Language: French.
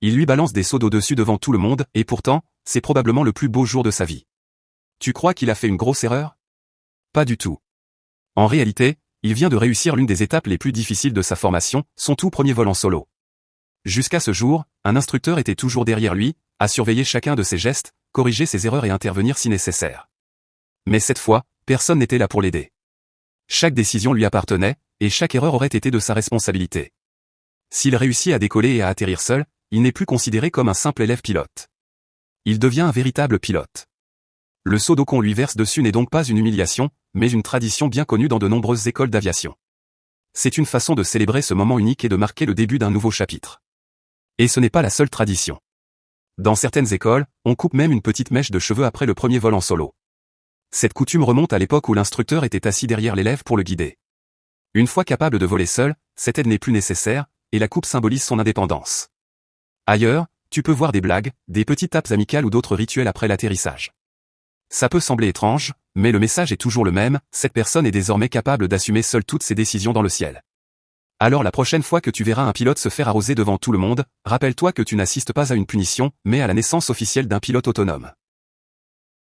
Il lui balance des seaux d'eau dessus devant tout le monde, et pourtant, c'est probablement le plus beau jour de sa vie. Tu crois qu'il a fait une grosse erreur? Pas du tout. En réalité, il vient de réussir l'une des étapes les plus difficiles de sa formation, son tout premier vol en solo. Jusqu'à ce jour, un instructeur était toujours derrière lui, à surveiller chacun de ses gestes, corriger ses erreurs et intervenir si nécessaire. Mais cette fois, personne n'était là pour l'aider. Chaque décision lui appartenait, et chaque erreur aurait été de sa responsabilité. S'il réussit à décoller et à atterrir seul, il n'est plus considéré comme un simple élève pilote. Il devient un véritable pilote. Le seau d'eau qu'on lui verse dessus n'est donc pas une humiliation, mais une tradition bien connue dans de nombreuses écoles d'aviation. C'est une façon de célébrer ce moment unique et de marquer le début d'un nouveau chapitre. Et ce n'est pas la seule tradition. Dans certaines écoles, on coupe même une petite mèche de cheveux après le premier vol en solo. Cette coutume remonte à l'époque où l'instructeur était assis derrière l'élève pour le guider. Une fois capable de voler seul, cette aide n'est plus nécessaire, et la coupe symbolise son indépendance. Ailleurs, tu peux voir des blagues, des petites tapes amicales ou d'autres rituels après l'atterrissage. Ça peut sembler étrange, mais le message est toujours le même, cette personne est désormais capable d'assumer seule toutes ses décisions dans le ciel. Alors la prochaine fois que tu verras un pilote se faire arroser devant tout le monde, rappelle-toi que tu n'assistes pas à une punition, mais à la naissance officielle d'un pilote autonome.